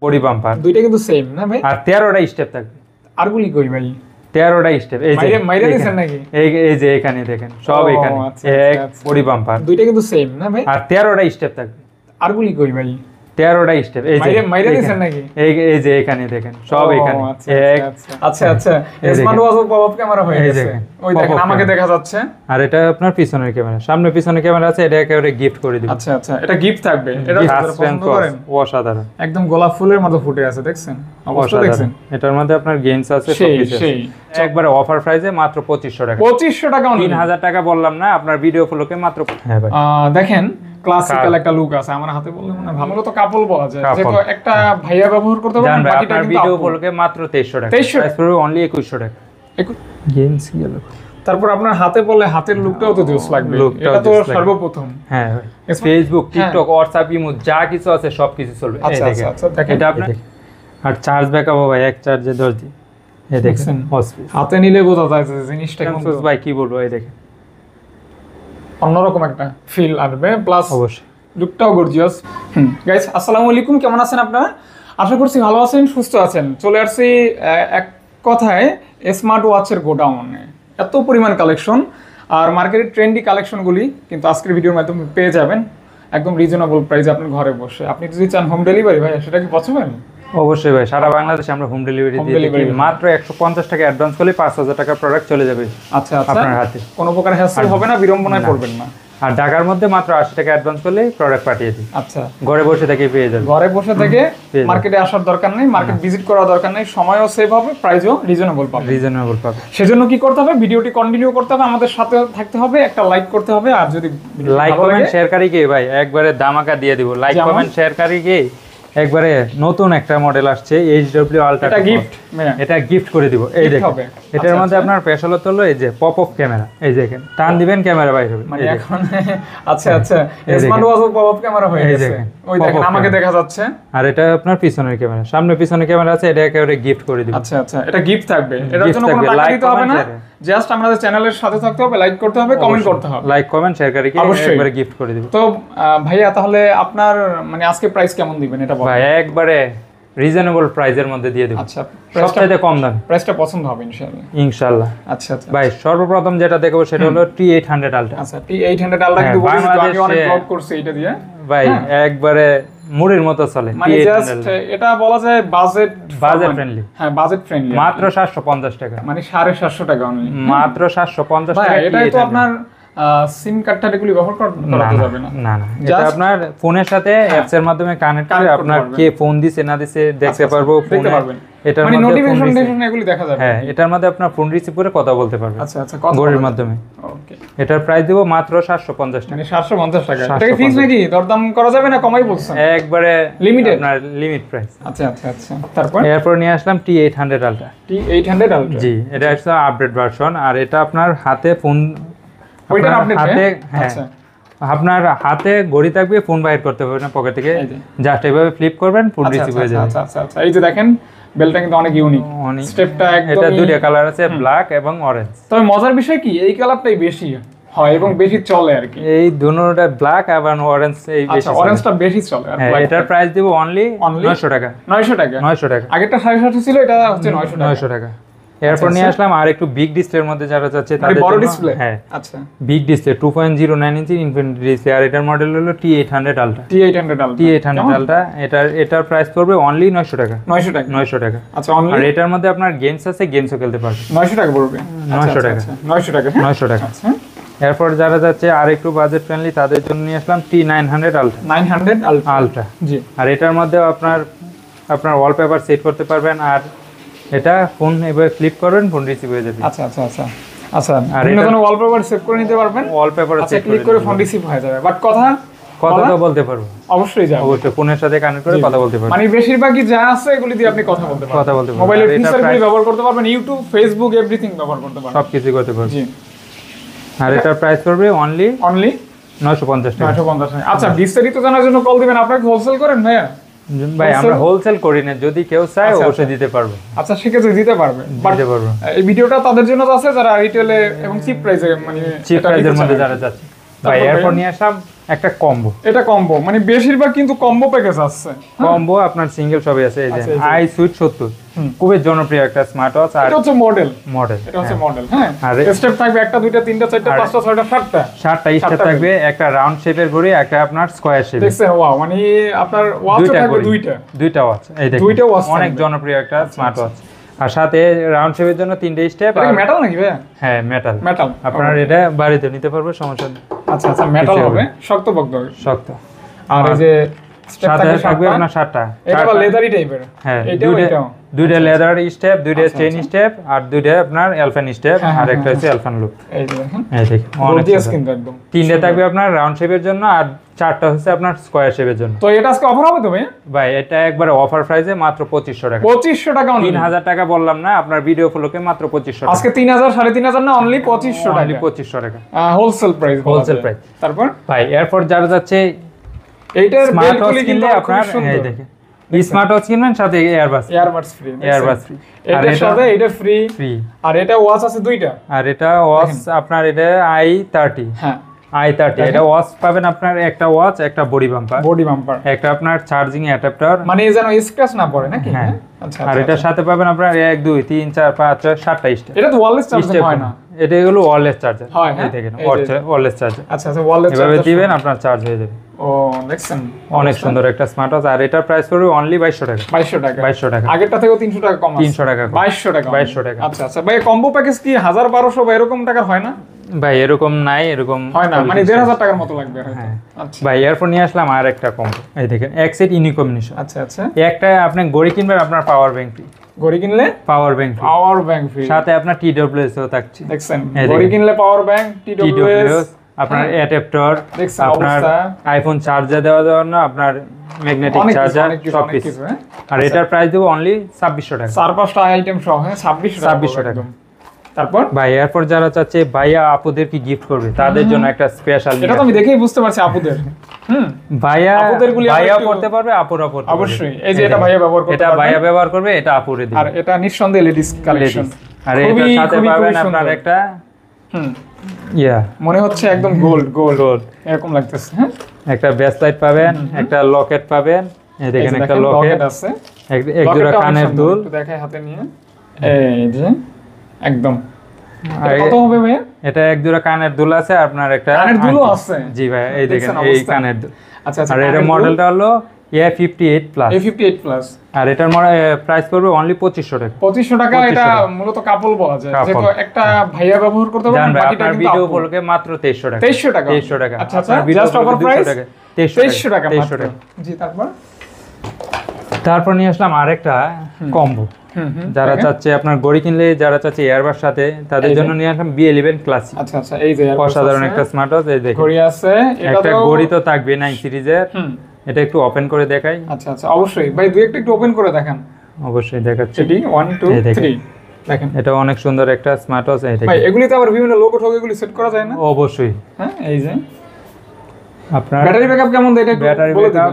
Body bumper দুইটা কিন্তু same না ভাই? আর 13টা স্টেপ থাকবে। আরগুলি কই ভাই? 13টা স্টেপ এই যে মাইরে দিছেন নাকি? এই যে এখানে দেখেন সব এখানে এক বডি বাম্পার। দুইটা কিন্তু সেম না ভাই? আর 13টা স্টেপ থাকবে। আরগুলি কই ভাই? 13টা স্টেপ এই যে মাইরে দিছেন নাকি? এই যে এখানে দেখেন সব এখানে এক। আচ্ছা স্মার্ট ওয়াচ পপআপ ক্যামেরা হয়ে গেছে। ওই দেখেন আমাকে দেখা যাচ্ছে। আর এটা আপনার পিছনের ক্যামেরা, সামনে পিছনের ক্যামেরা আছে, এটা একেবারে গিফট করে দিব। আচ্ছা এটা গিফট থাকবে। এটা পছন্দ করেন? অসাধারণ, একদম গোলাপ ফুলের মতো ফুটে আছে, দেখছেন? অবশ্যই দেখছেন। এটার মধ্যে আপনার গেমস আছে সবকিছু আছে। একবারে অফার প্রাইসে মাত্র 2500 টাকা। 2500 টাকা অনলি। 3000 টাকা বললাম না আপনার ভিডিও ফ্লোকে মাত্র। হ্যাঁ ভাই দেখেন ক্লাসিক্যাল একটা লুক আছে। আমার হাতে বললে মনে ভালো তো কাপল বলা যায়, যে একটা ভাইয়া ব্যবহার করতে পারবেন, বাকিটা কিন্তু ভিডিও ফ্লোকে মাত্র 2300 টাকা। প্রাইস পড়বে অনলি 2100 টাকা। গেমস গেল। তারপর আপনার হাতে বললে হাতের লুকটাও তো জোস লাগবে, এটা তো সর্বপ্রথম। হ্যাঁ ভাই, ফেসবুক, টিকটক, হোয়াটসঅ্যাপ, ইমো যা কিছু আছে সবকিছু চলবে। এই দেখেন এটা আপনার। আর চার্জ ব্যাকআপ ভাই এক চার্জে 10 দিন। এই দেখেন হাতে নিলে বোঝা যায় যে জিনিসটা কিন্তু ভাই কি বলবো, এই দেখেন অন্যরকম একটা ফিল আসবে, প্লাস অবশ্যই লুকটাও গর্জিয়াস। গাইস আসসালামু আলাইকুম, কেমন আছেন আপনারা? আশা করছি ভালো আছেন, সুস্থ আছেন। চলে আসছি এক কথায় স্মার্ট ওয়াচের গোডাউনে। এত পরিমাণ কালেকশন আর মার্কেটের ট্রেন্ডি কালেকশনগুলি কিন্তু আজকের ভিডিওর মাধ্যমে পেয়ে যাবেন একদম রিজনেবল প্রাইসে আপনার ঘরে বসে। আপনি যদি চান হোম ডেলিভারি ভাই, সেটা কি পসিবল? অবশ্যই ভাই, সারা বাংলাদেশে আমরা হোম ডেলিভারি দিয়ে দিই। মাত্র 150 টাকা অ্যাডভান্স করলে 5000 টাকা প্রোডাক্ট চলে যাবে আপনার হাতে। কোনো প্রকার হ্যাসেল হবে না, বিড়ম্বনায় পড়বেন না। আর ঢাকার মধ্যে মাত্র 80 টাকা অ্যাডভান্স করলে প্রোডাক্ট পাঠিয়ে দিই। আচ্ছা, ঘরে বসে থেকে পেয়ে যাবেন। ঘরে বসে থেকে মার্কেটে আসার দরকার নেই, মার্কেট ভিজিট করার দরকার নেই, সময়ও সেভ হবে, প্রাইসও রিজনেবল পাবে। সেজন্য কি করতে হবে? ভিডিওটি কন্টিনিউ করতে হবে, আমাদের সাথে থাকতে হবে, একটা লাইক করতে হবে। আর যদি লাইক কমেন্ট শেয়ার করি কি ভাই, একবারে ধামাকা দিয়ে দিব। লাইক কমেন্ট শেয়ার করি কি একবারে নতুন একটা মডেল আসছে HW আলট্রা, এটা গিফট করে দিব। এই দেখেন এটার মধ্যে আপনার স্পেশালত হলো এই যে পপ আপ ক্যামেরা। এই দেখেন টান দিবেন ক্যামেরা বাইরে হবে। মানে এখন আচ্ছা smart watch pop up camera হয়ে গেছে। ওই দেখেন আমাকে দেখা যাচ্ছে। আর এটা আপনার পিছনের ক্যামেরা, সামনে পিছনের ক্যামেরা আছে, এটা একেবারে গিফট করে দিব। আচ্ছা এটা গিফট থাকবে। এটার জন্য কোনো টাকা দিতে হবে না, জাস্ট আমাদের চ্যানেলের সাথে থাকতে হবে, লাইক করতে হবে, কমেন্ট করতে হবে। লাইক কমেন্ট শেয়ার করে কি একবারে গিফট করে দিব। তো ভাইয়া তাহলে আপনার মানে আজকে প্রাইস কেমন দিবেন এটা বলেন। ভাই একবারে রিজনেবল প্রাইসের মধ্যে দিয়ে দেব। আচ্ছা, সবচেয়ে কম দাম। প্রাইসটা পছন্দ হবে ইনশাআল্লাহ। আচ্ছা ভাই সর্বপ্রথম যেটা দেখাবো সেটা হলো T800 আলট্রা। আচ্ছা T800 আলট্রা কিন্তু আমি অনেক ব্লগ করছি এটা দিয়ে ভাই, একবারে মুড়ির মতো চলে। মানে জাস্ট এটা বলা যায় বাজেট ফ্রেন্ডলি। হ্যাঁ বাজেট ফ্রেন্ডলি, মাত্র 750 টাকা, মানে 750 টাকা অনলি, মাত্র 750 টাকা। এটাই তো আপনার সিম কার্ডটা এগুলি ব্যবহার করা যাবে না। না এটা আপনার ফোনের সাথে অ্যাপস এর মাধ্যমে কানেক্ট করে আপনার কে ফোন দিছে না দিছে দেখতে পারবো, দেখতে পারবেন। এটার মধ্যে নোটিফিকেশন এগুলি দেখা যাবে। হ্যাঁ এটার মধ্যে আপনার ফোন রিসিভ করে কথা বলতে পারবেন। আচ্ছা ঘড়ির মাধ্যমে। ওকে, এটার প্রাইস দেব মাত্র 750 টাকা। মানে 750 টাকা। এটা কি ফিক্স নাকি? দরদাম করা যাবে না কমাই বলছেন? একবারে লিমিটেড, আপনার লিমিট প্রাইস। আচ্ছা এরপর নিয়ে আসলাম T800 আলট্রা। T800 আলট্রা, জি এটা হচ্ছে আপডেট ভার্সন। আর এটা আপনার হাতে ফোন, ওইটার আপডেট হাতে, হ্যাঁ আপনার হাতে ঘড়ি থাকবে, ফোন বাইর করতে হবে না পকেট থেকে, জাস্ট এইভাবে ফ্লিপ করবেন, ফোন রিসিভ হয়ে যাবে। আচ্ছা এই যে দেখেন বেলটা কিন্তু অনেক ইউনিক, স্টেপটা একদম। এটা দুইটা কালার আছে, ব্ল্যাক এবং অরেঞ্জ। তবে মজার বিষয় কি এই কালারটাই বেশি হয় এবং বেশি চলে আর কি। এই দুটোটা ব্ল্যাক এবং অরেঞ্জ এই বেশি, অরেঞ্জটা বেশি চলে। আর এটার প্রাইস দিব অনলি 900 টাকা। 900 টাকা। আগেরটা 750 ছিল, এটা হচ্ছে 900 টাকা। এরপর নিয়ে আসলাম আর একটু বিগ ডিসপ্লের মধ্যে যারা চাচ্ছে তাদের বড় ডিসপ্লে। হ্যাঁ আচ্ছা বিগ ডিসপ্লে 2.09 ইঞ্চি ইনফিনিটি ডিসপ্লে। আর এটার মডেল হলো T800 আলট্রা। T800 ultra. এটার প্রাইস পড়বে অনলি 900 টাকা। 900 টাকা। আচ্ছা অনলি। আর এটার মধ্যে আপনার গেমস আছে, গেমসও খেলতে পারবেন। 900 টাকা পড়বে। 900 টাকা। 900 টাকা। আচ্ছা এরপর যারা যাচ্ছে আর একটু বাজেট ফ্রেন্ডলি তাদের জন্য নিয়ে আসলাম T900 আলট্রা। 900 আলট্রা জি। আর এটার মধ্যে আপনার ওয়ালপেপার সেট করতে পারবেন। আর এটা ফোন এভাবে ফ্লিপ করবেন, ফোন রিসিভ হয়ে যাবে। আচ্ছা আর এটার ওয়ালপেপার সেভ করে নিতে পারবেন, ওয়ালপেপার সেট ক্লিক করে ফোন রিসিভ হয়ে যাবে। বাট কথা তো বলতে পারবো, অবশ্যই যাবে, অবশ্যই ফোনের সাথে কানেক্ট করে কথা বলতে পারবেন। মানে বেশিরভাগই যা আছে এগুলি দিয়ে আপনি কথা বলতে পারবেন। মোবাইলের ফিচারগুলি ব্যবহার করতে পারবেন, ইউটিউব, ফেসবুক এভরিথিং ব্যবহার করতে পারবেন, সবকিছু করতে পারবেন। জি। আর এটার প্রাইস পড়বে অনলি 950 টাকা। 950 টাকা। আচ্ছা বিস্তারিত জানার জন্য কল দিবেন। আপনারা হোলসেল করেন ভাইয়া? ভাই আমরা হোলসেল করি না, যদি কেউ চায় অবশ্যই দিতে পারবো। আচ্ছা সেক্ষেত্রে দিতে পারবে। এই ভিডিওটা তাদের জন্য আছে যারা রিটেলে এবং চিপ প্রাইসে, মানে চিপ প্রাইসের মধ্যে যারা যাচ্ছে। ভাই এরপর নিয়ে আসলাম একটা কম্বো। এটা কম্বো মানে বেশিরভাগ কিন্তু কম্বো প্যাকেজ আছে। কম্বো আপনার সিঙ্গেল সবই আছে। এই যে আই সুইট 70 খুবই জনপ্রিয় একটা স্মার্ট ওয়াচ। আর এটা হচ্ছে মডেল এটা হচ্ছে মডেল। হ্যাঁ, আর স্টেপ থাকবে একটা দুইটা তিনটা চারটা পাঁচটা ছয়টা সাতটা স্টেপ থাকবে, একটা রাউন্ড শেপের ঘড়ি, একটা আপনার স্কয়ার শেপ। দেখছেন? ওয়াও, মানে আপনার ওয়াচ থাকবে দুইটা ওয়াচ। এই দেখুন দুইটা ওয়াচ, অনেক জনপ্রিয় একটা স্মার্ট ওয়াচ। আর সাথে রাউন্ড শেপের জন্য 3টে স্টেপ। এটা মেটাল নাকি ভাই? হ্যাঁ মেটাল। আপনার এটা বাড়িতে নিতে পারবে, সমস্যা নেই। আচ্ছা, মেটাল হবে, শক্ত। আর এই যে সাথে থাকবে আপনার 7টা। এটা আবার লেদারি টাইপের। হ্যাঁ, দুইটা লেদার স্টেপ, দুইটা চেইন স্টেপ, আর দুইটা আপনার এলফান স্টেপ, আর একটা হচ্ছে এলফান লুপ। এই দেখেন, এই দেখেন অনেক সুন্দর একদম। 3টে থাকবে আপনার রাউন্ড শেপের জন্য, আর 4টা হচ্ছে আপনার স্কয়ার শেপের জন্য। তো এটা আজকে অফার হবে তো ভাই? ভাই এটা একবারে অফার প্রাইসে মাত্র 2500 টাকা। 2500 টাকা অনলি। 3000 টাকা বললাম না, আপনার ভিডিও ফলোকে মাত্র 2500 টাকা। আজকে 3000 3500 না, অনলি 2500 টাকা। অনলি 2500 টাকা হোলসেল প্রাইস। তারপর ভাই এরপর যারা যাচ্ছে এইটার স্মার্ট ওয়াচ কিনলে আপনার এই দেখেন স্মার্ট ওয়াচ কিনবেন সাথে এয়ারবাডস ফ্রি। এটার সাথে এটা ফ্রি। আর এটা ওয়াচ আছে দুইটা। আর এটা ওয়াচ আপনার এটা i30। হ্যাঁ, i30 এটা ওয়াচ পাবেন আপনার, একটা ওয়াচ, একটা বডি বাম্পার, একটা আপনার চার্জিং অ্যাডাপ্টার, মানে যেন স্ক্র্যাচ না পড়ে নাকি? হ্যাঁ। আচ্ছা, আর এটার সাথে পাবেন আপনার 1 2 3 4 5 6 7টা স্টেপ। এটা তো ওয়্যারলেস চার্জার হয় না? এটা হলো ওয়্যারলেস চার্জার। হয়, এই দেখেন ওয়্যারলেস চার্জার। আচ্ছা, ওয়্যারলেস চার্জার এভাবে দিবেন আপনার চার্জ হয়ে যাবে। ও দেখছেন, অনেক সুন্দর একটা স্মার্ট ওয়াচ। আর এটার প্রাইস পড়বে অনলি 2200 টাকা। 2200 টাকা। আগেরটা থেকেও 300 টাকা কম আছে। 300 টাকা, 2200 টাকা। আচ্ছা, ভাই কম্বো প্যাকেজ কি 1000 1200 বা এরকম টাকার হয় না ভাই? এরকম নাই, এরকম হয় না, মানে 1500 টাকার মতো লাগবে হয়তো। আচ্ছা ভাই এরপর নিয়ে আসলাম আর একটা কম্বো। এই দেখেন এক সেট ইউনিক কম্বিনেশন। আচ্ছা, একটা আপনি ঘড়ি কিনবেন, আপনার পাওয়ার ব্যাংক ফ্রি। ঘড়ি কিনলে পাওয়ার ব্যাংক ফ্রি, সাথে আপনার TWS ও থাকছে। দেখছেন, ঘড়ি কিনলে পাওয়ার ব্যাংক, TWS, আপনার অ্যাডাপ্টার, আপনার আইফোন চার্জার দেওয়ার জন্য আপনার ম্যাগনেটিক চার্জার, সবকিছু। আর এটার প্রাইস দেব অনলি 2600 টাকা। 4-5টা আইটেম সহ। হ্যাঁ, 2600 টাকা। তারপর ভাই এরপর যারা চাচ্ছে ভাইয়া আপুদের কি গিফট করবে, তাদের জন্য একটা স্পেশাল। এটা তো আমি দেখেই বুঝতে পারছি আপুদের। ভাইয়া করতে পারবে, আপুরা করতে পারবে অবশ্যই। এই যে এটা ভাইয়া ব্যবহার করবে, এটা ভাইয়া ব্যবহার করবে, এটা আপুরে দিবে। আর এটা নিঃসন্দেহে লেডিস কালেকশন। আর এটার সাথে পাবেন আপনার একটা মনে হচ্ছে একদম গোল্ড এরকম লাগতেছে। হ্যাঁ, একটা ব্রেসলেট পাবেন, একটা লকেট পাবেন। এই দেখেন একটা লকেট আছে, এক জোড়া কানের দুল। দেখাই হাতে নিয়ে। এই যে একদম কত হবে ভাই? এটা এক জোড়া কানের দুল আছে, আপনার একটা কানের দুলও আছে। জি ভাই, এই দেখেন এই কানের দুল। আচ্ছা, আর এর মডেলটা হলো A58 প্লাস। আর এটার প্রাইস পড়বে অনলি 2500 টাকা। 2500 টাকা। এটা মূলত কাপল বলা যায়, যে একটা ভাইয়া ব্যবহার করতে পারবে, বাকিটা কিন্তু ভিডিও বলকে মাত্র 2300 টাকা। 2300 টাকা। আচ্ছা, জাস্ট অফার প্রাইস 2300 টাকা মাত্র। জি, তারপর নিয়ে আসলাম আরেকটা কম্বো। যারা চাচ্ছে আপনার ঘড়ি কিনলে, যারা চাচ্ছে এয়ারবাস সাথে, তাদের জন্য নিয়ে আসলাম B11 ক্লাসিক। আচ্ছা, এই যে অসাধারণ একটা স্মার্ট ওয়াচ। এই দেখেন ঘড়ি আছে, একটা ঘড়ি তো থাকবে 9 সিরিজের। এটা একটু ওপেন করে দেখাই। আচ্ছা, অবশ্যই ভাই, দুই একটু ওপেন করে দেখান। অবশ্যই দেখাচ্ছি। 1 2 3 দেখেন, এটা অনেক সুন্দর একটা স্মার্ট ওয়াচ। এই দেখেন ভাই, এগুলিতে আবার বিভিন্ন লোগো ঠোগো এগুলি সেট করা যায় না? অবশ্যই। হ্যাঁ, এই যে আপনার ব্যাটারি ব্যাকআপ কেমন দেয়? এটা ব্যাটারি ব্যাকআপ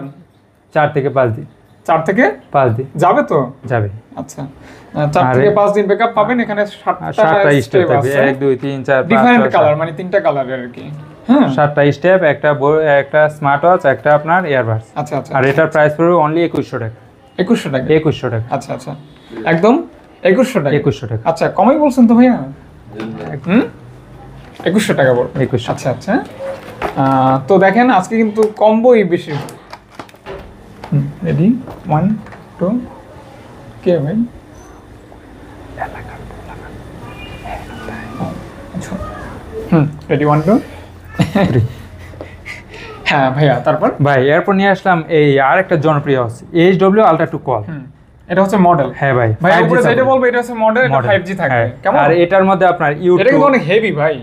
4 থেকে 5 দিন। 4 থেকে 5 দিন যাবে তো? যাবে। আচ্ছা, 4 থেকে 5 দিন ব্যাকআপ পাবেন। এখানে 7টা স্টেপ আছে। 1 2 3 4 5 ডিফারেন্ট কালার, মানে 3টা কালারের আর কি। হ্যাঁ, 7টা স্টেপ, একটা স্মার্ট ওয়াচ, একটা আপনার ইয়ারবাডস। আচ্ছা। আর এটার প্রাইস পড়বে অনলি 2100 টাকা। 2100 টাকা। আচ্ছা, একদম 2100 টাকা। 2100 টাকা। আচ্ছা, কমই বলছেন তো ভাইয়া। 2100 টাকা বল। 2100। আচ্ছা। তো দেখেন, আজকে কিন্তু কম্বোই বেশি। রেডি 1 2 কে ভাই? রেডি 1 2 হ্যাঁ ভাইয়া, তারপর ভাই এরপর নিয়ে আসলাম এই আরেকটা জনপ্রিয় আছে, HW Ultra 2 Call। এটা হচ্ছে মডেল। হ্যাঁ ভাই, উপরে যেটা বলবো এটা হচ্ছে মডেল, এটা 5G থাকবে। কেমন? আর এটার মধ্যে আপনার ইউটিউব, এটা কিন্তু অনেক হেভি ভাই।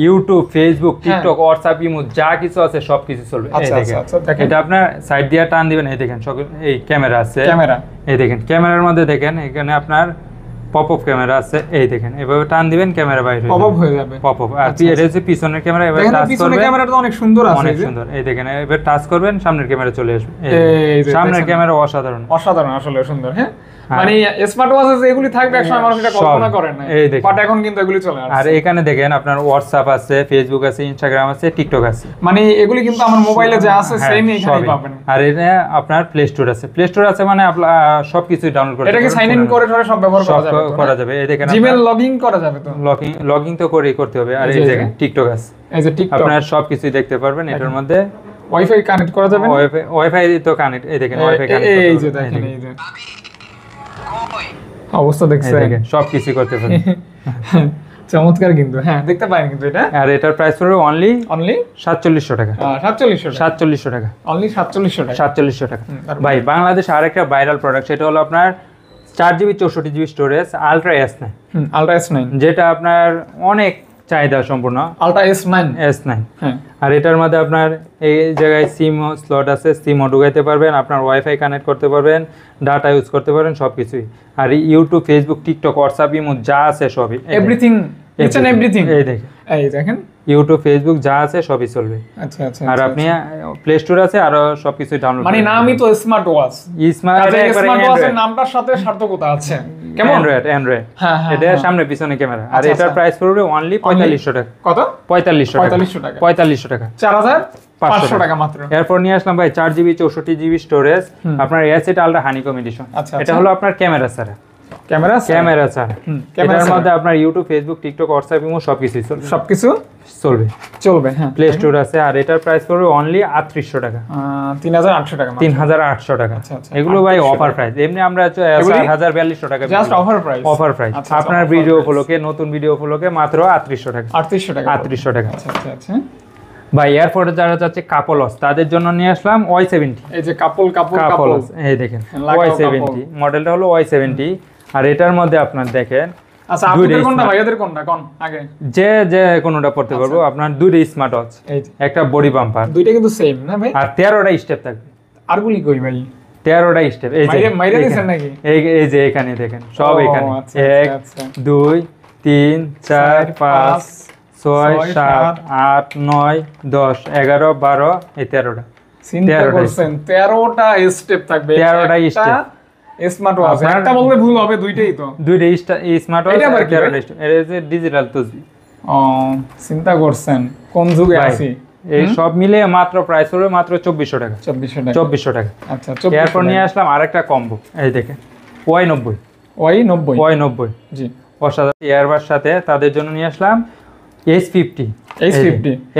YouTube, Facebook, TikTok, WhatsApp, imo যা কিছু আছে সবকিছু চলবে। এই দেখেন, এটা আপনার সাইড দিয়ে টান দিবেন। এই দেখেন এই ক্যামেরা আছে। এই দেখেন ক্যামেরার মধ্যে দেখেন এখানে আপনার পপ আপ ক্যামেরা আছে, এই দেখেন এভাবে টান দিবেন ক্যামেরা বাইরে পপ আপ হয়ে যাবে। Pop up. আর এটা হচ্ছে পিছনের ক্যামেরা, এভাবে দেখেন টাচ পিছনের করবেন, ক্যামেরাটা অনেক সুন্দর আছে, অনেক সুন্দর। এই দেখেন এবার টাচ করবেন সামনের ক্যামেরা চলে আসবে। এই যে সামনের ক্যামেরা অসাধারণ, অসাধারণ আসলে সুন্দর। হ্যাঁ মানে স্মার্ট ওয়াচে যেগুলি থাকবে একসময় মানুষ এটা কল্পনা করে না, বাট এখন কিন্তু এগুলি চলে আসছে। আর এখানে দেখেন আপনার হোয়াটসঅ্যাপ আছে, ফেসবুক আছে, ইনস্টাগ্রাম আছে, টিকটক আছে, মানে এগুলি কিন্তু আমার মোবাইলে যা আছে সেমই এখানে পাবেন। আর এটা আপনার প্লে স্টোর আছে, প্লে স্টোর আছে মানে আপনার সবকিছু ডাউনলোড করতে এটাকে সাইন ইন করে ধরে সব ব্যবহার করা যাবে। এই দেখেন জিমেল লগইন করা যাবে, তো লগইন তো করেই করতে হবে। আর এই দেখেন টিকটক আছে, এই যে টিকটক আপনার সবকিছু দেখতে পারবেন এটার মধ্যে। ওয়াইফাই কানেক্ট করা যাবে, ওয়াইফাই তো কানেক্ট, এই দেখেন ওয়াইফাই কানেক্ট, এই যে দেখেন এই যে অবস্থা দেখছেন, দেখেন সবকিছু করতে পারবেন। চমৎকার কিন্তু। হ্যাঁ দেখতে পারেন কিন্তু এটা। আর এটার প্রাইস পড়বে অনলি 4700 টাকা। 4700 টাকা, অনলি 4700 টাকা। 4700 টাকা। ভাই বাংলাদেশে আরেকটা ভাইরাল প্রোডাক্ট, সেটা হলো আপনার 4GB 64GB storage ultra S9। Ultra S9 যেটা আপনার অনেক চাহিদা সম্পূর্ণ, আলট্রা S9। হ্যাঁ। আর এটার মধ্যে আপনার এই জায়গায় সিম স্লট আছে, সিমও ঢুকাইতে পারবেন, আপনার ওয়াইফাই কানেক্ট করতে পারবেন, ডাটা ইউজ করতে পারবেন, সবকিছুই। আর YouTube, Facebook, TikTok, WhatsApp, imo যা আছে সবই, এভরিথিং, ইটস এন্ড এভরিথিং। এই দেখেন ইউটিউব, ফেসবুক যা আছে সবই চলবে। আচ্ছা আচ্ছা। আর আপনি প্লে স্টোর আছে, আর সবকিছু ডাউনলোড, মানে নামই তো স্মার্ট ওয়াচ, স্মার্ট ওয়াচের নামটার সাথে সার্থকতা আছে। কেমন অ্যান্ড্রয়েড। হ্যাঁ, এটা সামনে পিছনে ক্যামেরা। আর এটার প্রাইস পড়বে অনলি 4500 টাকা। কত? 4500 টাকা। 4500 টাকা, 4500 টাকা মাত্র। এরপর নিয়ে আসলাম ভাই 4GB 64GB স্টোরেজ, আপনার S8 আলট্রা হানিকম এডিশন। এটা হলো আপনার ক্যামেরা ছাড়া, ক্যামেরা ছাড়া। এটার মধ্যে আপনার YouTube, Facebook, TikTok, WhatsApp, imo সবকিছু চলবে। হ্যাঁ, প্লে স্টোর আছে। আর এটার প্রাইস পড়বে অনলি 3800 টাকা, 3800 টাকা। 3800 টাকা। এগুলো ভাই অফার প্রাইস, এমনি আমরা 4200 টাকা just offer price. Offer price আপনার ভিডিও উপলক্ষে, নতুন ভিডিও উপলক্ষে মাত্র 3800 টাকা। 3800 টাকা। আচ্ছা আচ্ছা আচ্ছা ভাই এয়ারপোর্টে যারা যাচ্ছে কাপলস, তাদের জন্য নিয়ে আসলাম Y70। এই যে কাপলস, এই দেখেন Y70 মডেলটা হলো Y70। আর এটার মধ্যে আপনার দেখেন, আচ্ছা আপনাদের কোনটা ভাই, এদের কোনটা কোন আগে? যে কোনোটা পড়তে পারবো। আপনার দুইটা স্মার্ট ওয়াচ, একটা বডি বাম্পার, দুইটা কিন্তু সেম না ভাই? আর 13টা স্টেপ থাকবে। আর গুলি কই ভাই? 13টা স্টেপ, এই যে মাইরে দিছেন নাকি? এই যে এখানে দেখেন সব এখানে 1 2 3 4 5 6 7 8 9 10 11 12 এই 13টা। 13টা স্টেপ থাকবে, 13টা স্টেপ স্মার্ট ওয়াচ। একটা বললে ভুল হবে, দুইটাই তো। দুইটা স্মার্ট ওয়াচ, এটা 13টা স্টেপ। এটা যে ডিজিটাল তসবি। চিন্তা করছেন কোন যুগে আছি। এই সব মিলে মাত্র প্রাইস হবে মাত্র 2400 টাকা। 2400 টাকা। আচ্ছা, এরপর নিয়ে আসলাম আরেকটা কম্বো, এই দেখেন Y90 জি, অসাধারণ ইয়ারবাডস সাথে। তাদের জন্য নিয়ে আসলাম H50।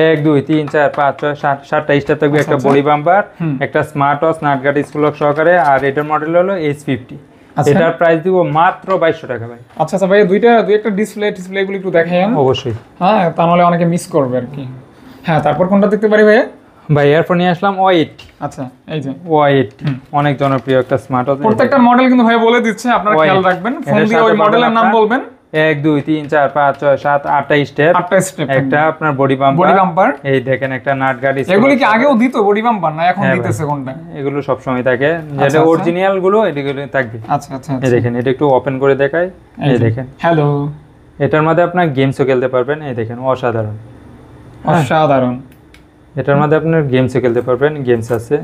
1 2 3 4 5 6 7 7টা স্টার থাকবে, একটা বডি বাম্পার, একটা স্মার্ট ওয়াচ, নাটগার্ড স্কুলক সহকারে। আর এটার মডেল হলো H50। এটার প্রাইস দিব মাত্র 2200 টাকা ভাই। আচ্ছা আচ্ছা ভাই, দুই একটা ডিসপ্লে গুলো একটু দেখাইন। অবশ্যই, হ্যাঁ, তা নাহলে অনেকে মিস করবে আর কি। হ্যাঁ, তারপর কোনটা দেখতে পারি ভাই? এরপর নিয়ে আসলাম Y80। আচ্ছা, এই যে Y80 অনেক জনপ্রিয় একটা স্মার্ট ওয়াচ। প্রত্যেকটা মডেল কিন্তু ভাই বলে দিচ্ছে, আপনারা খেয়াল রাখবেন। ফোন দিয়ে ওই মডেলের নাম বলবেন। 1 2 3 4 5 6 7 8টা স্টেপ, একটা আপনার বডি বাম্পার। এই দেখেন একটা নাট গার্ড। এগুলি কি আগেও দিত বডি বাম্পার, না এখন দিতেছে কোনটা? এগুলো সব সময় থাকে, যেটা অরিজিনাল গুলো এগুলো থাকবে। আচ্ছা আচ্ছা, এই দেখেন, এটা একটু ওপেন করে দেখাই। এই দেখেন, হ্যালো, এটার মধ্যে আপনার গেমসও খেলতে পারবেন। এই দেখেন, অসাধারণ। এটার মধ্যে আপনার গেমসও খেলতে পারবেন, গেমস আছে।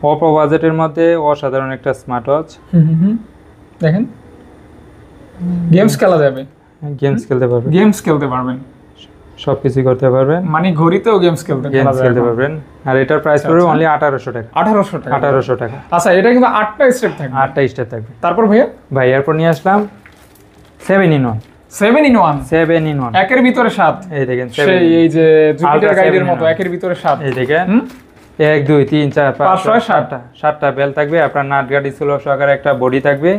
অল্প বাজেটের মধ্যে অসাধারণ একটা স্মার্ট ওয়াচ। দেখেন, গেমস খেলা যাবে, গেমস খেলতে পারবেন, সবকিছু করতে পারবেন। মানে ঘড়িতেও গেমস খেলতে পারবেন। আর এটার প্রাইস পড়বে অনলি 1800 টাকা। 1800 টাকা। আচ্ছা, এটা কিন্তু 8টা স্টেপ থাকবে। 8টা স্টেপ থাকবে। তারপর ভাই এরপর নিয়ে আসলাম 7 in 1। 7 in 1 একের ভিতরে 7। এই দেখেন, এই যে জুপিটার গাইডের মতো একের ভিতরে 7। এই দেখেন, 1 2 3 4 5 6 7টা বেল থাকবে, আপনার নাট গার্ড স্কুল সহকারে একটা বডি থাকবে,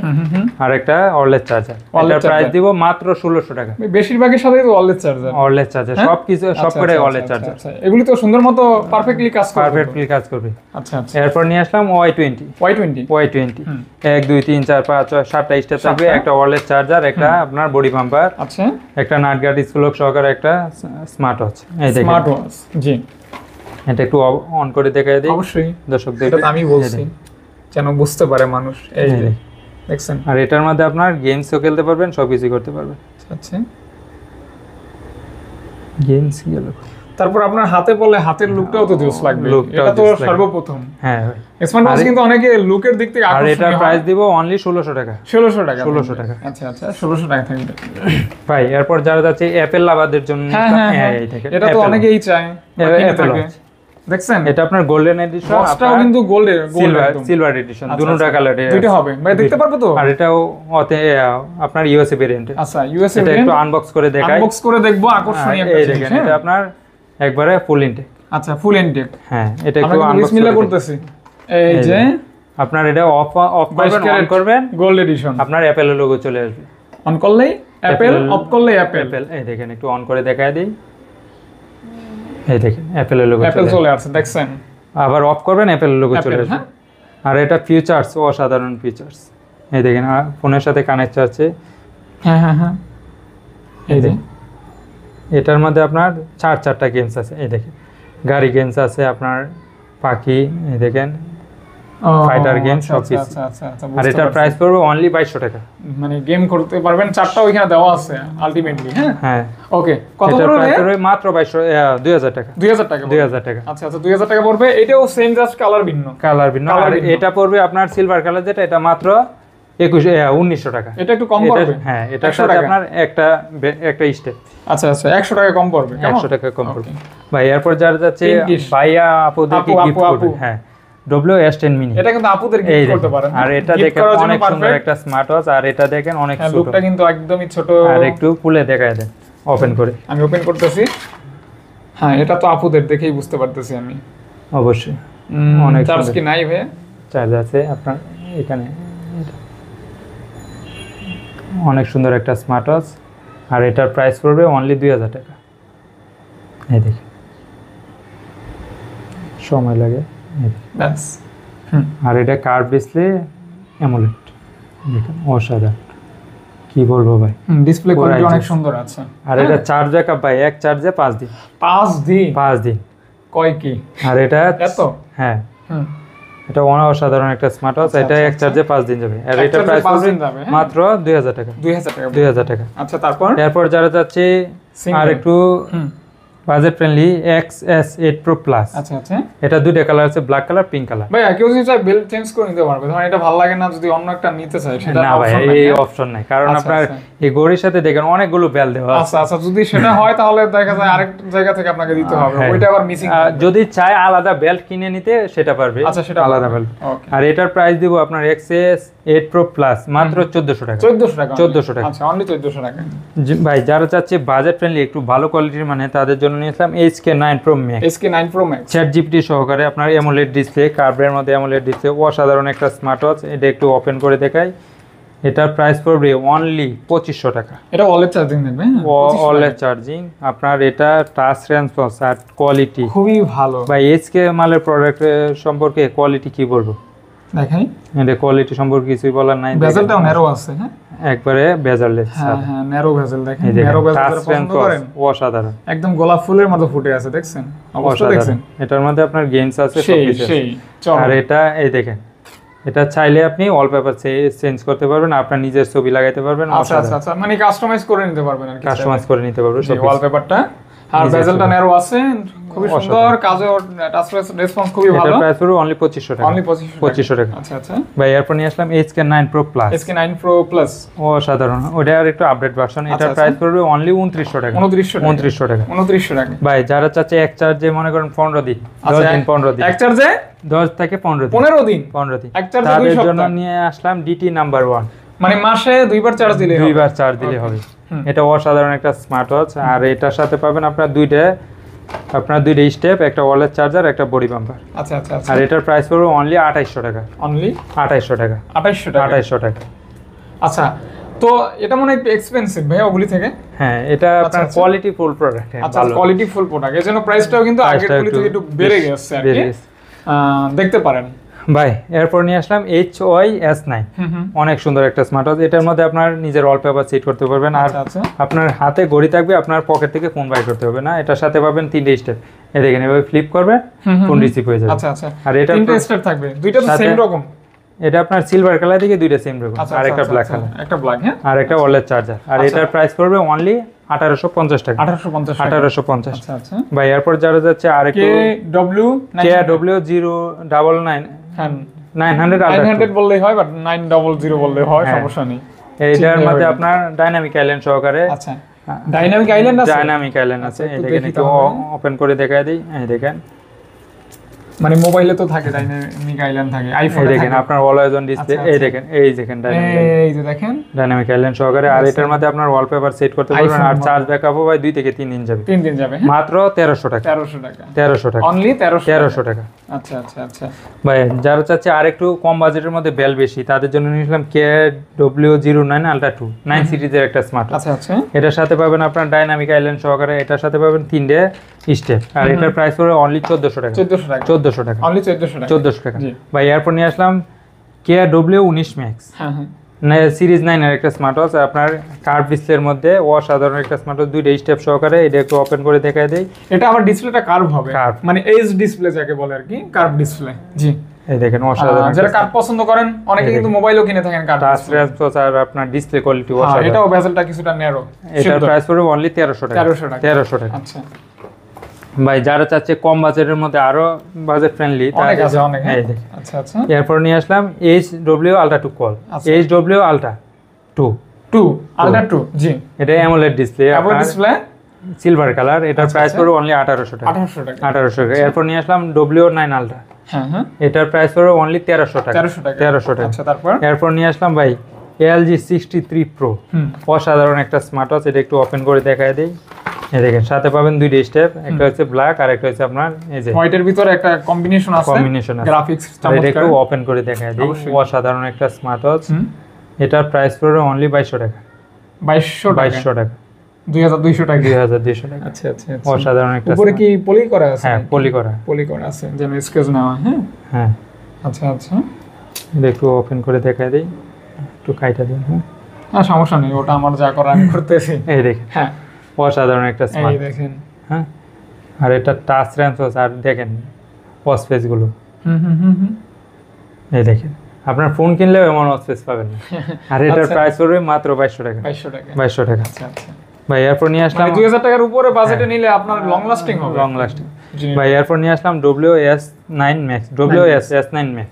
আর একটা ওয়্যারলেস চার্জার। এটার প্রাইস দিব মাত্র 1600 টাকা। বেশিরভাগের সাথে তো ওয়্যারলেস চার্জার, সবকিছু সবকটাই ওয়্যারলেস চার্জার। এগুলি তো সুন্দর মতো পারফেক্টলি কাজ করবে। আচ্ছা আচ্ছা, এরপর নিয়ে আসলাম Y20। 1 2 3 4 5 6 7টা স্টেপ থাকবে, একটা ওয়্যারলেস চার্জার, একটা আপনার বডি বাম্পার, আচ্ছা, একটা নাট গার্ড স্কুল সহকারে একটা স্মার্ট ওয়াচ। এই দেখেন, স্মার্ট ওয়াচ। জি, এটা একটু অন করে দেখাই দিই। অবশ্যই দর্শকদের আমি বলছি যেন বুঝতে পারে মানুষ। এই দেখছেন। আর এটার মধ্যে আপনার গেমসও খেলতে পারবেন, সবকিছু করতে পারবেন। আচ্ছা গেমস গেল, তারপর আপনার হাতে পড়লে হাতের লুকটাও তো জোস লাগবে, এটা তো সর্বপ্রথম। হ্যাঁ স্মার্ট ওয়াচ কিন্তু অনেকে লুকের দিক থেকে আর এটার প্রাইস দিব অনলি 1600 টাকা। 1600 টাকা, 1600 টাকা। আচ্ছা 1600 টাকা থাকবে ভাই। এরপর যারা যাচ্ছে অ্যাপেল লাভারদের জন্য, এই দেখেন এটা তো অনেকেই চায় অ্যাপেল। দেখছেন এটা আপনার গোল্ডেন এডিশন, ওয়াচটাও কিন্তু সিলভার এডিশন, দুটোটা কালারে দুটো হবে ভাই, দেখতে পারবো তো। আর এটাও আপনার ইউএসএ ভেরিয়েন্ট। আচ্ছা ইউএসএ এটা একটু আনবক্স করে দেখাই, আনবক্স করে দেখবো আকর্ষণীয় একটা জিনিস। এটা আপনার একবারে ফুল ইনটেক। আচ্ছা ফুল ইনটেক। হ্যাঁ এটা একটু আনবক্স বিসমিল্লাহ করতেছি। এই যে আপনার এটা অফ করবেন, অন করবেন, গোল্ড এডিশন, আপনার অ্যাপেলের লোগো চলে আসবে। অন করলেই অ্যাপেল, অফ করলেই অ্যাপেল। এই দেখেন একটু অন করে দেখায় দেই, এই দেখেন অ্যাপেলের লোগো চলে আসছে, দেখছেন। আবার অফ করবেন, অ্যাপেলের লোগো চলে আসবে। আর এটা ফিচারস, অসাধারণ ফিচারস। এই দেখেন ফোনের সাথে কানেক্ট আছে। হ্যাঁ এই যে এটার মধ্যে আপনার চারটা গেমস আছে। এই দেখেন গাড়ি গেমস আছে, আপনার পাখি, এই দেখেন ফাইটার গেম সব কিছু। আর এটার প্রাইস পড়বে অনলি 2200 টাকা। মানে গেম করতে পারবেন, চারটা ওইখানে দেওয়া আছে আলটিমেটলি। হ্যাঁ ওকে, কত পড়বে? মাত্র 2000 টাকা। 2000 টাকা, 2000 টাকা। আচ্ছা 2000 টাকা পড়বে। এটাও সেম, জাস্ট কালার ভিন্ন। আর এটা পড়বে আপনার সিলভার কালার, যেটা এটা মাত্র 1900 টাকা। এটা একটু কম পড়বে। হ্যাঁ এটার সাথে আপনার একটা স্টেপ। আচ্ছা 100 টাকা কম পড়বে। 100 টাকা কম পড়বে ভাই। এরপর যারা যাচ্ছে ভাইয়া আপুদেরকে গিফট করবে, হ্যাঁ WS10 মিনি, এটা কিন্তু আপুদের গিফট করতে পারেন। আর এটা দেখেন অনেক সুন্দর একটা স্মার্ট ওয়াচ। আর এটা দেখেন অনেক ছোট, লুকটা কিন্তু একদমই ছোট। আর একটু খুলে দেখায় দেন, ওপেন করে। আমি ওপেন করতেছি। হ্যাঁ এটা তো আপুদের দেখেই বুঝতে পারতেছি আমি। অবশ্যই অনেক চার্জ কি নাই ভাই? চার্জ আছে আপনার এখানে। অনেক সুন্দর একটা স্মার্ট ওয়াচ। আর এটার প্রাইস পড়বে অনলি 2000 টাকা। এই দেখেন সময় লাগে। আর এটা কার্ভ ডিসপ্লে অ্যামোলেড, দেখেন অসাধারণ, কি বলবো ভাই, ডিসপ্লে কোয়ালিটি অনেক সুন্দর আছে। আর এটা চার্জ ব্যাকআপ ভাই, এক চার্জে 5 দিন। 5 দিন কয় কি? আর এটা এত, হ্যাঁ এটা অসাধারণ একটা স্মার্ট ওয়াচ। এটা এক চার্জে 5 দিন যাবে। আর এটা প্রাইস মাত্র 2000 টাকা। 2000 টাকা। আচ্ছা তারপর যারা যাচ্ছে আর একটু budget friendly, XS8 Pro Plus। আচ্ছা এটা দুইটা কালার আছে, ব্ল্যাক কালার, পিঙ্ক কালার। ভাই কেউ যদি চায় বেল্ট চেঞ্জ করে নিতে পারবে, ধরেন এটা ভালো লাগে না, যদি অন্য একটা নিতে চায় সেটা না ভাই, এই অপশন নাই। কারণ আপনার এই ঘড়ির সাথে দেখেন অনেকগুলো বেল দেওয়া আছে। আচ্ছা যদি সেটা হয় তাহলে দেখা যায় আরেক জায়গা থেকে আপনাকে দিতে হবে, ওইটা আবার মিসিং। যদি চায় আলাদা বেল্ট কিনে নিতে সেটা পারবে। আচ্ছা সেটা আলাদা বেল্ট। আর এটার প্রাইস দিব আপনার XS8 Pro Plus মাত্র 1400 টাকা। 1400 টাকা। আচ্ছা অনলি 1400 টাকা। ভাই যারা চাচ্ছে বাজেট ফ্রেন্ডলি একটু ভালো কোয়ালিটির, মানে তাদের জন্য নিয়েছিলাম HK9 Pro Max। HK9 Pro Max ChatGPT সহকারে আপনার অ্যামোলেড ডিসপ্লে, কার্ভের মধ্যে অ্যামোলেড ডিসপ্লে, অসাধারণ একটা স্মার্ট ওয়াচ। এটা একটু ওপেন করে দেখাই। এটার প্রাইস পড়বে অনলি 2500 টাকা। এটা ওয়ালেট চার্জিং থাকবে, ওয়ালেট চার্জিং। আপনার এটা টাচ রেসপন্স আর কোয়ালিটি খুবই ভালো ভাই। SK মালের প্রোডাক্ট সম্পর্কে কোয়ালিটি কি বলবো দেখাই, এটা কোয়ালিটি সম্পর্কে কিছুই বলার নাই। বেজেলটাও ন্যারো আছে, হ্যাঁ একবারে বেজেললেস। হ্যাঁ ন্যারো বেজেল, দেখেন ন্যারো বেজেল পছন্দ করেন, অসাধারণ, একদম গোলাপ ফুলের মতো ফুটে আছে, দেখছেন অবস্থা দেখছেন। এটার মধ্যে আপনার গেমস আছে সবকিছু। আর এটা এই দেখেন, এটা চাইলে আপনি ওয়ালপেপার চেঞ্জ করতে পারবেন, আপনার নিজের ছবি লাগাইতে পারবেন। আচ্ছা মানে কাস্টমাইজ করে নিতে পারবেন আর কি, কাস্টমাইজ করে নিতে পারবেন সব ওয়ালপেপারটা। আর বেজেলটা ন্যারো আছে, খুবই সুন্দর, কাজে টাচ রেসপন্স খুবই ভালো। এটা প্রাইস পড়বে অনলি 2500 টাকা। অনলি 2500 টাকা। আচ্ছা ভাই এরপর নিয়ে আসলাম HK9 Pro Plus। HK9 Pro Plus অসাধারণ, ওটা আর একটু আপডেট ভার্সন। এটা প্রাইস পড়বে অনলি 2900 টাকা। 2900 টাকা। ভাই যারা চাচ্ছে এক চার্জে মনে করেন 15 দিন, 10 দিন 15 দিন, এক চার্জে 10 থেকে 15 দিন, 15 দিন, এক চার্জে 2 সপ্তাহ, তাদের জন্য নিয়ে আসলাম DT নাম্বার 1। মানে মাসে দুইবার চার্জ দিলে হবে। এটা অসাধারণ একটা স্মার্ট ওয়াচ। আর এটার সাথে পাবেন আপনার দুইটা স্টেপ, একটা ওয়ালেট চার্জার, একটা বডি বাম্পার। আচ্ছা আর এটার প্রাইস পড়বে অনলি 2800 টাকা। অনলি 2800 টাকা। 2800 টাকা। আচ্ছা তো এটা মনে একটু এক্সপেন্সিভ ভাই ওগুলি থেকে। হ্যাঁ এটা আপনার কোয়ালিটি ফুল প্রোডাক্ট। আচ্ছা কোয়ালিটি ফুল প্রোডাক্ট, এজন্য প্রাইসটাও কিন্তু আগের গুলি থেকে একটু বেড়ে গেছে আর কি, দেখতে পারেন। ভাই এরপর নিয়ে আসলাম HYS9। অনেক সুন্দর একটা স্মার্ট ওয়াচ। এটার মধ্যে আপনার নিজের ওয়ালপেপার সেট করতে পারবেন। আর আপনার হাতে ঘড়ি থাকবে, আপনার পকেট থেকে ফোন বাইর করতে হবে না। এটার সাথে পাবেন 3টে স্টেপ। এই দেখেন এভাবে ফ্লিপ করবে, ফোন রিসিভ হয়ে যাবে। আচ্ছা আর এটা 3টে স্টেপ থাকবে, দুইটা তো সেম রকম। এটা আপনার সিলভার কালার থেকে দুইটা সিম রাখুন, আর একটা ব্ল্যাক কালার, একটা ব্ল্যাক, হ্যাঁ, আর একটা ওয়্যারলেস চার্জার। আর এটার প্রাইস পড়বে অনলি 1850 টাকা। 1850। আচ্ছা আচ্ছা ভাই এরপর যারা যাচ্ছে আর একটু KW099 হ্যাঁ 900 বললেই হয়, বাট 900 বললেই হয়, সমস্যা নেই। এইটার মধ্যে আপনার ডাইনামিক আইল্যান্ড সহকারে, আচ্ছা ডাইনামিক আইল্যান্ড আছে, ডাইনামিক আইল্যান্ড আছে। এটাকে একটু ওপেন করে দেখাই দিই। এই দেখেন, মানে মোবাইলে তো থাকে ডাইনামিক আইল্যান্ড থাকে, আইফোনে থাকে। দেখেন আপনার অলওয়েজ অন ডিসপ্লে। এই দেখেন এই যে দেখেন ডাইনামিক আইল্যান্ড সহকারে। আর এটার মধ্যে আপনার ওয়ালপেপার সেট করতে পারবেন। আর চার্জ ব্যাকআপও ভাই 2 থেকে 3 দিন যাবে। 3 দিন যাবে, মাত্র 1300 টাকা। 1300 টাকা অনলি 1300 টাকা। আচ্ছা আচ্ছা আচ্ছা ভাই যারা চাচ্ছে আর একটু কম বাজেটের মধ্যে বেল বেশি, তাদের জন্য নিয়েছিলাম KW09 Ultra 2 9 সিরিজের একটা স্মার্ট। আচ্ছা আচ্ছা এটার সাথে পাবেন আপনার ডাইনামিক আইল্যান্ড সহকারে। এটার সাথে পাবেন 3টে স্টেপ। আর এটার প্রাইস পড়বে অনলি 1400 টাকা। 1400 টাকা অনলি 1400 টাকা। ভাই এরপর নিয়ে আসলাম KW19 Max, হ্যাঁ হ্যাঁ সিরিজ 9 এর একটা স্মার্ট ওয়াচ। আপনার কার্ভ ডিসপ্লের মধ্যে অসাধারণ একটা স্মার্ট ওয়াচ, 2টা স্টেপ সহকারে। এটা একটু ওপেন করে দেখাই দেই। এটা আবার ডিসপ্লেটা কার্ভ হবে, মানে এইচ ডিসপ্লে যাকে বলে আর কি, কার্ভ ডিসপ্লে। জি এই দেখেন অসাধারণ। যারা কার্ভ পছন্দ করেন, অনেকে কিন্তু মোবাইলও কিনে থাকেন কার্ভ ডিসপ্লে। আর আপনার ডিসপ্লে কোয়ালিটি অসাধারণ। এটাও বেজেলটা কিছুটা ন্যারো। এটার প্রাইস পড়বে অনলি 1300 টাকা। 1300 টাকা। আচ্ছা ভাই যারা চাচ্ছে কম বাজেটের মধ্যে আরো বাজেট ফ্রেন্ডলি, অনেক আছে অনেক। আচ্ছা আচ্ছা এরপর নিয়ে আসলাম HW Ultra 2 call. HW Ultra 2 Ultra 2 জি, এটা AMOLED display, display silver colour. এটার প্রাইস পড়বে অনলি 1800 টাকা। 1800 টাকা। এরপর নিয়ে আসলাম W9 Ultra, হ্যাঁ হ্যাঁ, এটার প্রাইস পড়বে অনলি 1300 টাকা। 1300 টাকা। আচ্ছা তারপর এরপর নিয়ে আসলাম ভাই LG 63 Pro, অসাধারণ একটা স্মার্ট ওয়াচ। এটা একটু ওপেন করে দেখায় দেই। এই দেখেন সাথে পাবেন 2টা স্টেপ, একটা হচ্ছে ব্ল্যাক আর একটা হচ্ছে আপনার এই যে হোয়াইটের ভিতরে একটা কম্বিনেশন আছে, গ্রাফিক্স চমৎকার। এটা একটু ওপেন করে দেখায় দেই। অসাধারণ একটা স্মার্ট ওয়াচ। এটার প্রাইস পড়বে অনলি 2200 টাকা। 2200 টাকা। 2200 টাকা। 2200 টাকা। আচ্ছা আচ্ছা। অসাধারণ একটা। উপরে কি পলি করা আছে? হ্যাঁ পলি করা আছে, যেন স্কেচ নেওয়া। হ্যাঁ হ্যাঁ। আচ্ছা আচ্ছা, এটা একটু ওপেন করে দেখায় দেই, একটু কাইটা দিন। হ্যাঁ সমস্যা নেই, ওটা আমার যা করা আমি করতেছি। এই দেখেন, হ্যাঁ অসাধারণ একটা স্মার্ট। এই দেখেন, হ্যাঁ। আর এটা টাচ সেন্সর। আর দেখেন ওয়াচ পেজ গুলো। এই দেখেন, আপনার ফোন কিনলেও এমন ওয়াচ পেজ পাবেন না। আর এটার প্রাইস পড়বে মাত্র 2200 টাকা। 2200 টাকা। আচ্ছা আচ্ছা ভাই এরপর নিয়ে আসলাম 2000 টাকার উপরে বাজেটে নিলে আপনার লং লাস্টিং হবে। Long lasting. ভাই এরপর নিয়ে আসলাম WS9 Max, WS9 Max,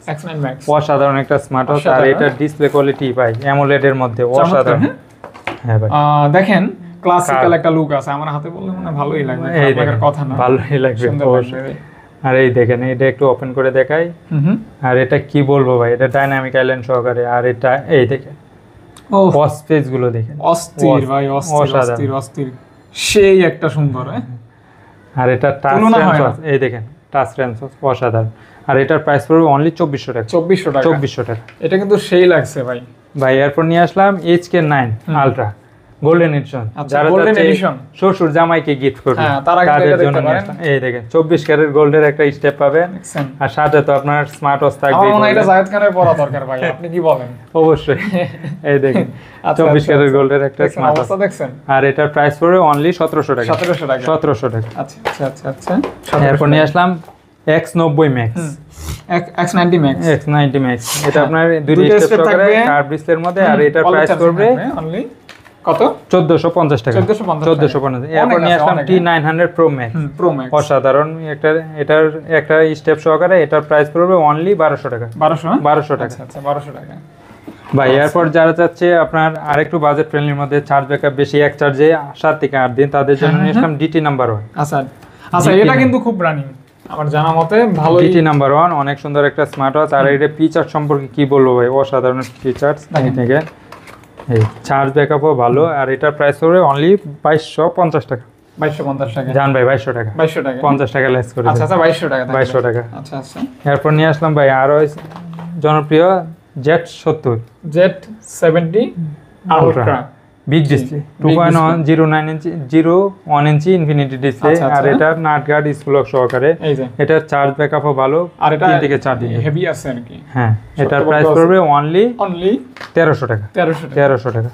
অসাধারণ একটা স্মার্ট ওয়াচ। আর এটার ডিসপ্লে কোয়ালিটি ভাই AMOLED এর মধ্যে অসাধারণ। হ্যাঁ ভাই দেখেন ক্লাসিক্যাল একটা লুক আছে, আমার হাতে বললে মনে ভালোই লাগবে, আপনাদের কথা না ভালোই লাগবে অবশ্যই। আর এই দেখেন, এটা একটু ওপেন করে দেখাই। আর এটা কি বলবো ভাই, এটা ডাইনামিক আইল্যান্ড সহকারে। আর এটা এই দেখেন ওয়াচ পেজ গুলো দেখেন, অস্থির ভাই, অস্থির অস্থির, সেই একটা সুন্দর। আর এটা টাচ সেন্সর, এই দেখেন টাচ সেন্সর অসাধারণ। আর এটার প্রাইস পড়বে অনলি 2400 টাকা। 2400 টাকা। এটা কিন্তু সেই লাগছে ভাই। ভাই এরপর নিয়ে আসলাম HK9 Ultra গোল্ডেন এডিশন। যারা শ্বশুর জামাইকে গিফট করবে তাদের জন্য এই দেখেন 24 ক্যারেট গোল্ডের একটা স্টেপ পাবেন। আর সাথে তো আপনার স্মার্ট ওয়াচ থাকবে। আমার মনে হয় এটা জায়েদ খানের পরা দরকার ভাই, আপনি কি বলেন? অবশ্যই। এই দেখেন 24 ক্যারেট গোল্ডের একটা স্মার্ট ওয়াচ দেখছেন। আর এটার প্রাইস পড়বে অনলি 1700 টাকা। 1700 টাকা। আচ্ছা আচ্ছা আচ্ছা। এরপর নিয়ে আসলাম X90 Max, X90 Max। এটা আপনার দুইটা স্টেপ সহকারে কার্ভ ডিসপ্লের মধ্যে। আর এটার প্রাইস পড়বে অনলি কত? 1450 টাকা। 1450। এরপর নিয়ে আসলাম T900 Pro Max, অসাধারণ একটা। এটার একটা স্টেপ সহকারে। এটার প্রাইস পড়বে অনলি 1200 টাকা। 1200 টাকা। আচ্ছা 1200 টাকা। ভাই এরপর যারা চাচ্ছে আপনার আরেকটু বাজেট ফ্রেন্ডলির মধ্যে চার্জ ব্যাকআপ বেশি, এক চার্জে 7 থেকে 8 দিন, তাদের জন্য নিয়ে আসলাম DT নাম্বার 1। আচ্ছা আচ্ছা, এটা কিন্তু খুব রানিং আমার জানা মতে, ভালো। DT নাম্বার 1 অনেক সুন্দর একটা স্মার্ট ওয়াচ। আর এটা ফিচার সম্পর্কে কি বলবো ভাই, অসাধারণ ফিচার্স। দেখেন এই চার্জ ব্যাকআপও ভালো। আর এটার প্রাইস হবে অনলি 2250 টাকা। 2250 টাকা। জান ভাই 2200 টাকা। 2200 টাকা। 50 টাকা লেস করে। আচ্ছা আচ্ছা 2200 টাকা। 2200 টাকা। আচ্ছা আচ্ছা। এরপর নিয়ে আসলাম ভাই আরো জনপ্রিয় Z70 Ultra বিগ ডিসপ্লে, 2.09 ইঞ্চি 01 ইঞ্চি ইনফিনিটি ডিসপ্লে। আর এটা নাট গার্ড স্কুলক সহকারে। এটা চার্জ ব্যাকআপও ভালো, আর এটা 3 থেকে 4 দিন হেভি আছে আর কি। হ্যাঁ, এটার প্রাইস পড়বে অনলি 1300 টাকা। 1300 টাকা।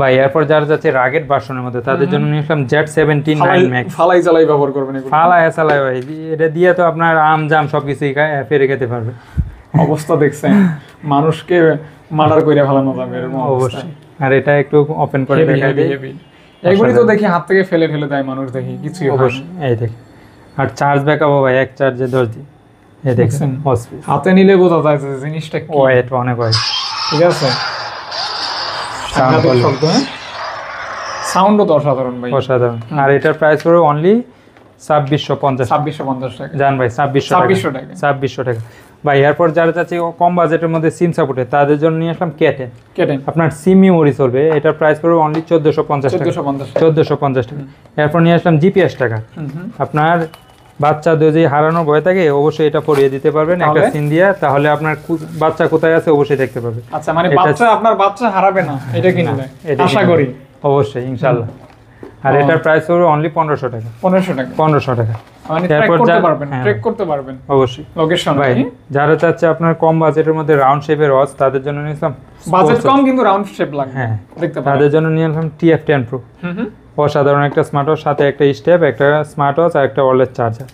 ভাই এরপর যারা যাচ্ছে রাগেট ভার্সনের মধ্যে, তাদের জন্য নিয়ে আসলাম Z79 Max। ফালাই জ্বালাই ব্যবহার করবেন এগুলো। ফালাই ভাই, এটা দিয়ে তো আপনার আম জাম সবকিছুই ফেরে খেতে পারবে। অবস্থা দেখছেন, মানুষকে মার্ডার করে ফেলানো যাবে এরকম অবস্থা। অবশ্যই। আর এটা একটু ওপেন করে দেখাই দিই। এগুলি তো দেখি হাত থেকে ফেলে ফেলে দেয় মানুষ, দেখি কিছুই হয় না। অবশ্যই এই দেখেন। আর চার্জ ব্যাকআপ ভাই এক চার্জে 10 দিন। এই দেখছেন হাতে নিলে বোঝা যায় যে জিনিসটা কি। ওয়েট অনেক ওয়েট। ঠিক আছে, সাংঘাতিক শব্দ। সাউন্ডও তো অসাধারণ ভাই, অসাধারণ। আর এটার প্রাইস পড়বে অনলি 2650 টাকা। জান ভাই 2600 টাকা। 2600 টাকা ভাই। এরপর যারা চাচ্ছে কম বাজেটের মধ্যে সিম সাপোর্টে, তাদের জন্য নিয়ে আসলাম কেটেন। আপনার সিম মেমোরি চলবে, এটার প্রাইস পড়বে অনলি 1450 টাকা। 1450 টাকা। এরপর নিয়ে আসলাম জিপিএস টাকা। আপনার বাচ্চা যদি হারানোর ভয় থাকে অবশ্যই এটা পরিয়ে দিতে পারবেন একটা সিম দিয়ে, তাহলে আপনার বাচ্চা কোথায় আছে অবশ্যই দেখতে পাবে। আচ্ছা, মানে আপনার বাচ্চা হারাবে না এটা কিনলে আশা করি। অবশ্যই ইনশাআল্লাহ। আর এটার প্রাইস হবে অনলি 1500 টাকা। 1500 টাকা। মানে ট্র্যাক করতে পারবেন, ট্র্যাক করতে পারবেন অবশ্যই। লোকেশন ভাই যারা চাচ্ছে আপনার কম বাজেটের মধ্যে রাউন্ড শেপের ওয়াচ, তাদের জন্য নিলাম বাজেট কম কিন্তু রাউন্ড শেপ লাগবে। হ্যাঁ, দেখতে পারেন। তাদের জন্য নিলাম TF10 Pro। অসাধারণ একটা স্মার্ট ওয়াচ, সাথে একটা স্টেপ, একটা স্মার্ট ওয়াচ আর একটা ওয়্যারলেস চার্জার।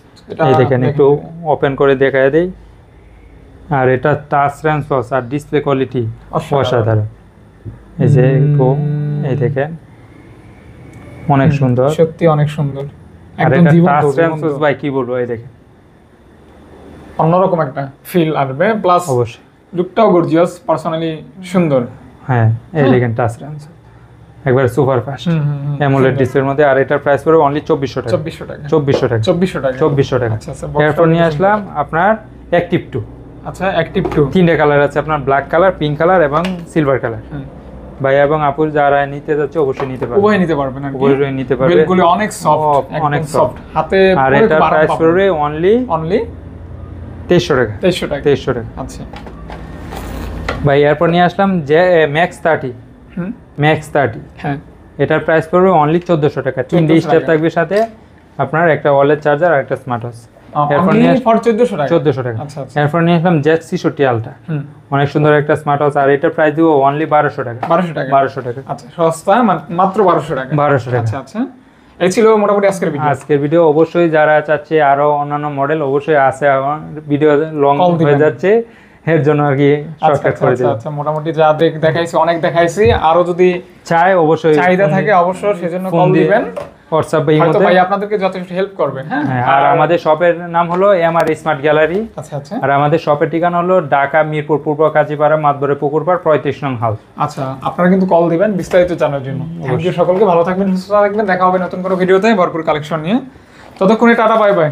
এই দেখেন, একটু ওপেন করে দেখায় দেই। আর এটা টাচ রেসপন্স আর ডিসপ্লে কোয়ালিটি অসাধারণ। এই যে এই দেখেন, অনেক সুন্দর, সত্যি অনেক সুন্দর। আর এটা টাচ রেসপন্স ভাই কি বলবো, এই দেখেন অন্যরকম একটা ফিল আসবে। প্লাস অবশ্যই লুকটাও গর্জিয়াস, পার্সোনালি সুন্দর। হ্যাঁ, এই দেখেন টাচ রেসপন্স একবার সুপার ফাস্ট অ্যামোলেড ডিসপ্লের মধ্যে। আর এটার প্রাইস পড়বে অনলি 2400 টাকা। 2400 টাকা। এরপর নিয়ে আসলাম আপনার অ্যাক্টিভ 2। আচ্ছা, অ্যাক্টিভ 2 তিনটা কালার আছে আপনার, ব্ল্যাক কালার, পিঙ্ক কালার এবং সিলভার কালার। ভাই এবং আপুর যারা নিতে যাচ্ছে অবশ্যই নিতে পারবে, উভয় নিতে পারবেন। উভয় নিতে পারবে। বেলগুলো অনেক সফট, অনেক সফট হাতে। আর এটার প্রাইস পড়বে অনলি 2300 টাকা। 2300 টাকা। আচ্ছা ভাই এরপর নিয়ে আসলাম যে ম্যাক্স 30। ম্যাক্স 30, হ্যাঁ, এটার প্রাইস পড়বে অনলি 1400 টাকা। তিনটে স্টেপ থাকবে সাথে, আপনার একটা ওয়্যারলেস চার্জার আর একটা স্মার্ট ওয়াচ। এরপর নিয়ে 1400 টাকা। এরপর নিয়ে আসলাম Z66 আলট্রা। অনেক সুন্দর একটা স্মার্ট ওয়াচ, আর এটার প্রাইস দিব অনলি 1200 টাকা। 1200 টাকা। আচ্ছা, সস্তা, মাত্র 1200 টাকা। 1200 টাকা। আচ্ছা আচ্ছা, এই ছিল মোটামুটি আজকের ভিডিও। অবশ্যই যারা চাচ্ছে আরো অন্যান্য মডেল অবশ্যই আছে, আমার ভিডিও লং হয়ে যাচ্ছে, এর জন্য আর কি শর্টকাট করে দিই। আচ্ছা, মোটামুটি যা দেখাইছি অনেক দেখাইছি, আরো যদি চাই অবশ্যই চাহিদা থাকে অবশ্যই সেজন্য কল দিবেন। হোয়াটসঅ্যাপ বা ইমোতে ভাই আপনাদেরকে যথেষ্ট হেল্প করবে। হ্যাঁ, আর আমাদের শপের নাম হলো এমআর স্মার্ট গ্যালারি। আচ্ছা আচ্ছা। আর আমাদের শপের ঠিকানা হলো ঢাকা মিরপুর পূর্ব কাজীপাড়া মাতবরে পুকুরপাড় 35 নং হাউস। আচ্ছা, আপনারা কিন্তু কল দিবেন বিস্তারিত জানার জন্য। থ্যাংক ইউ সকলকে, ভালো থাকবেন, সুস্থ থাকবেন। দেখা হবে নতুন কোনো ভিডিওতে ভরপুর কালেকশন নিয়ে। ততক্ষণে টাটা, বাই বাই।